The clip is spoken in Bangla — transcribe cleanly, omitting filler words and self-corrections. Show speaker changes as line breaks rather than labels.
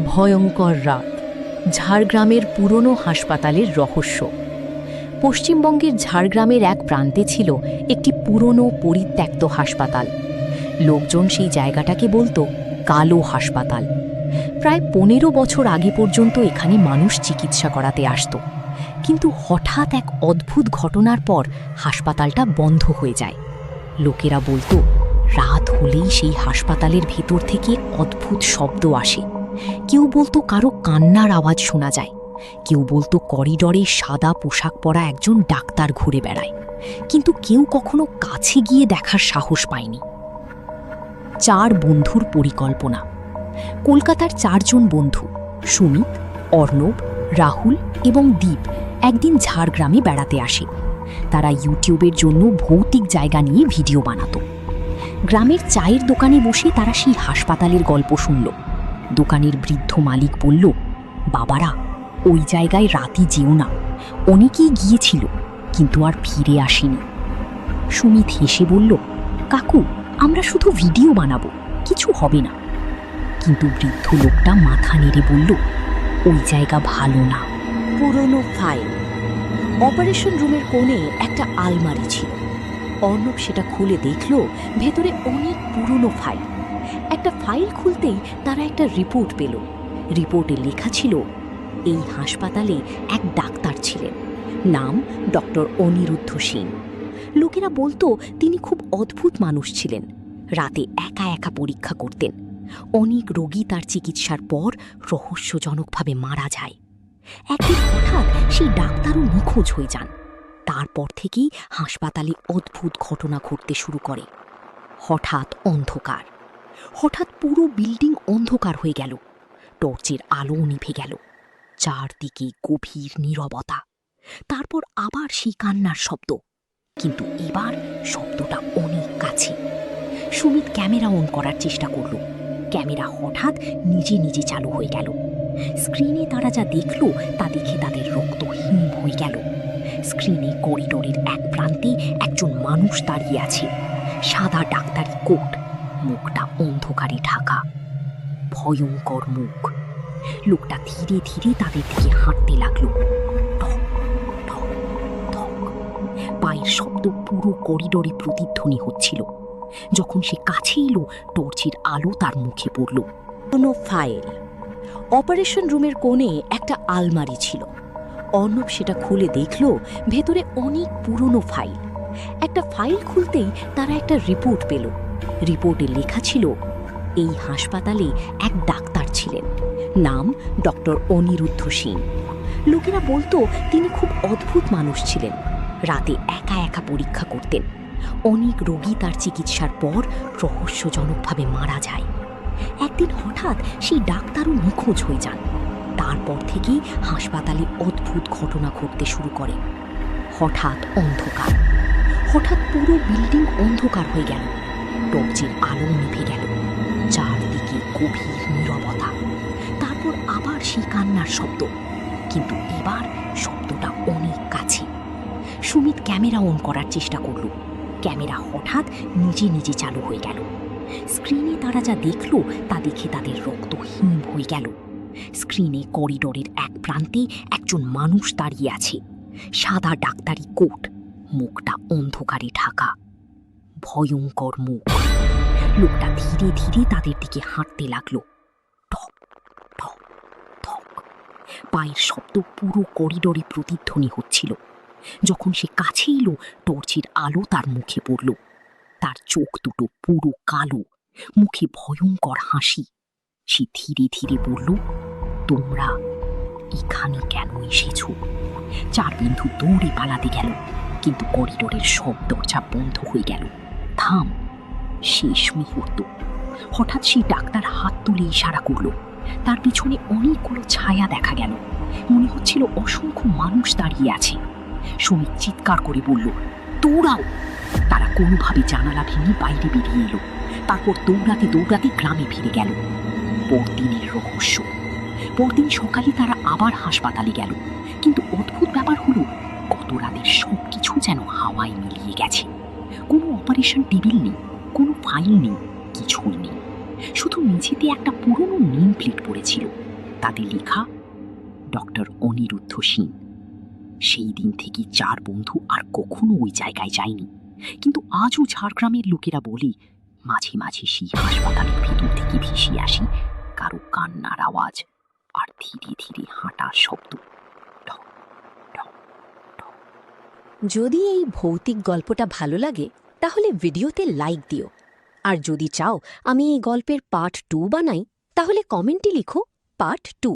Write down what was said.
ভয়ঙ্কর রাত, ঝাড়গ্রামের পুরনো হাসপাতালের রহস্য। পশ্চিমবঙ্গের ঝাড়গ্রামের এক প্রান্তে ছিল একটি পুরনো পরিত্যক্ত হাসপাতাল। লোকজন সেই জায়গাটাকে বলতো কালো হাসপাতাল। প্রায় 15 বছর আগে পর্যন্ত এখানে মানুষ চিকিৎসা করাতে আসত, কিন্তু হঠাৎ এক অদ্ভুত ঘটনার পর হাসপাতালটা বন্ধ হয়ে যায়। লোকেরা বলতো রাত হলেই সেই হাসপাতালের ভেতর থেকে অদ্ভুত শব্দ আসে। কেউ বলতো কারো কান্নার আওয়াজ শোনা যায়, কেউ বলতো করিডরে সাদা পোশাক পরা একজন ডাক্তার ঘুরে বেড়ায়, কিন্তু কেউ কখনো কাছে গিয়ে দেখার সাহস পায়নি। 4 বন্ধুর পরিকল্পনা। কলকাতার 4 জন বন্ধু সুমিত, অর্ণব, রাহুল এবং দীপ একদিন ঝাড়গ্রামে বেড়াতে আসে। তারা ইউটিউবের জন্য ভৌতিক জায়গা নিয়ে ভিডিও বানাতো। গ্রামের চায়ের দোকানে বসে তারা সেই হাসপাতালের গল্প শুনল। দোকানের বৃদ্ধ মালিক বলল, বাবারা, ওই জায়গায় রাতে যেও না, অনেকেই গিয়েছিল কিন্তু আর ফিরে আসেনি। সুমিত হেসে বলল, কাকু, আমরা শুধু ভিডিও বানাবো, কিছু হবে না। কিন্তু বৃদ্ধ লোকটা মাথা নেড়ে বলল, ওই জায়গা ভালো না। পুরনো ফাইল। অপারেশন রুমের কোণে একটা আলমারি ছিল। অর্ণব সেটা খুলে দেখল, ভেতরে অনেক পুরনো ফাইল। একটা ফাইল খুলতেই তারা একটা রিপোর্ট পেল। রিপোর্টে লেখা ছিল, এই হাসপাতালে এক ডাক্তার ছিলেন, নাম ডক্টর অনিরুদ্ধ সিং। লোকেরা বলতো তিনি খুব অদ্ভুত মানুষ ছিলেন। রাতে একা একা পরীক্ষা করতেন। অনেক রোগী তার চিকিৎসার পর রহস্যজনকভাবে মারা যায়। একদিন হঠাৎ সেই ডাক্তারও নিখোঁজ হয়ে যান। তারপর থেকেই হাসপাতালে অদ্ভুত ঘটনা ঘটতে শুরু করে। হঠাৎ অন্ধকার, হঠাৎ পুরো বিল্ডিং অন্ধকার হয়ে গেল। টর্চের আলো নিভে গেল। চারদিকে গভীর নীরবতা। তারপর আবার সেই কান্নার শব্দ, কিন্তু এবার শব্দটা অনেক কাছে। সুমিত ক্যামেরা অন করার চেষ্টা করল। ক্যামেরা হঠাৎ নিজে নিজে চালু হয়ে গেল। স্ক্রিনে তারা যা দেখল তা দেখে তাদের রক্ত হিম হয়ে গেল। স্ক্রিনে করিডোরের এক প্রান্তে একজন মানুষ দাঁড়িয়ে আছে, সাদা ডাক্তারি কোট, মুখটা অন্ধকারে ঢাকা। ভয়ঙ্কর মুখ। লোকটা ধীরে ধীরে তাদের দিকে হাঁটতে লাগলো। ঠক ঠক ঠক। পায়ের শব্দ পুরো করিডোরে প্রতিধ্বনি হচ্ছিল। যখন সে কাছে এলো, টর্চের আলো তার মুখে পড়ল। কোনো ফাইল। অপারেশন রুমের কোণে একটা আলমারি ছিল। অর্ণব সেটা খুলে দেখল, ভেতরে অনেক পুরনো ফাইল। একটা ফাইল খুলতেই তারা একটা রিপোর্ট পেল। রিপোর্টে লেখা ছিল, এই হাসপাতালে এক ডাক্তার ছিলেন, নাম ডক্টর অনিরুদ্ধ সিং। লোকেরা বলতো তিনি খুব অদ্ভুত মানুষ ছিলেন। রাতে একা একা পরীক্ষা করতেন। অনেক রোগী তার চিকিৎসার পর রহস্যজনকভাবে মারা যায়। একদিন হঠাৎ সেই ডাক্তারও নিখোঁজ হয়ে যান। তারপর থেকেই হাসপাতালে অদ্ভুত ঘটনা ঘটতে শুরু করে। হঠাৎ অন্ধকার, হঠাৎ পুরো বিল্ডিং অন্ধকার হয়ে গেল। টর্চের আলো নিভে গেল। চারদিকে গভীর নীরবতা। তারপর আবার সেই কান্নার শব্দ, কিন্তু এবার শব্দটা অনেক কাছে। সুমিত ক্যামেরা অন করার চেষ্টা করল। ক্যামেরা হঠাৎ নিজে নিজে চালু হয়ে গেল। স্ক্রিনে তারা যা দেখল তা দেখে তাদের রক্ত হিম হয়ে গেল। স্ক্রিনে করিডোরের এক প্রান্তে একজন মানুষ দাঁড়িয়ে আছে, সাদা ডাক্তারি কোট, মুখটা অন্ধকারে ঢাকা। ভয়ঙ্কর মুখ। লোকটা ধীরে ধীরে তাদের দিকে হাঁটতে লাগলো। ঠক ঠক ঠক। পায়ের শব্দ পুরো করিডোরে প্রতিধ্বনি হচ্ছিল। যখন সে কাছে এলো, টর্চের আলো তার মুখে পড়ল। তার চোখ দুটো পুরো কালো, মুখে ভয়ঙ্কর হাসি। সে ধীরে ধীরে বলল, তোমরা এখানে কেন এসেছো? 4 বন্ধু দৌড়ে পালাতে গেল, কিন্তু করিডোরের সব দরজা বন্ধ হয়ে গেল। থাম। শেষ মুহূর্ত। হঠাৎ সেই ডাক্তার হাত তুলে ইশারা করল। তার পিছনে অনেকগুলো ছায়া দেখা গেল। মনে হচ্ছিল অসংখ্য মানুষ দাঁড়িয়ে আছে। সুমিত চিৎকার করে বলল, দৌড়াও। তারা কোনোভাবে জানালা ভেঙে বাইরে বেরিয়ে এলো। তারপর দৌড়াতে দৌড়াতে গ্রামে ফিরে গেল। পরদিনের রহস্য। পরদিন সকালে তারা আবার হাসপাতালে গেল, কিন্তু অদ্ভুত ব্যাপার হলো, গত রাতের সবকিছু যেন হাওয়ায় মিলিয়ে গেছে। কোনো অপারেশন টেবিল নেই, কোনো ফাইল নেই, কিছুই নেই। শুধু মেঝেতে একটা পুরনো নেম প্লেট পড়েছিল,
তাতে লেখা ডক্টর অনিরুদ্ধ সিং। সেই দিন থেকে 4 বন্ধু আর কখনো ওই জায়গায় যায়নি। কিন্তু আজও ঝাড়গ্রামের লোকেরা বলে মাঝে মাঝে সেই হাসপাতালের ভিতর থেকে ভেসে আসি কারো কান্নার আওয়াজ আর ধীরে ধীরে হাঁটার শব্দ। ঢক, ঢক, ঢক।
যদি এই ভৌতিক গল্পটা ভালো লাগে তাহলে ভিডিওতে লাইক দিও। আর যদি চাও আমি এই গল্পের পার্ট 2 বানাই তাহলে কমেন্টে লিখো পার্ট 2।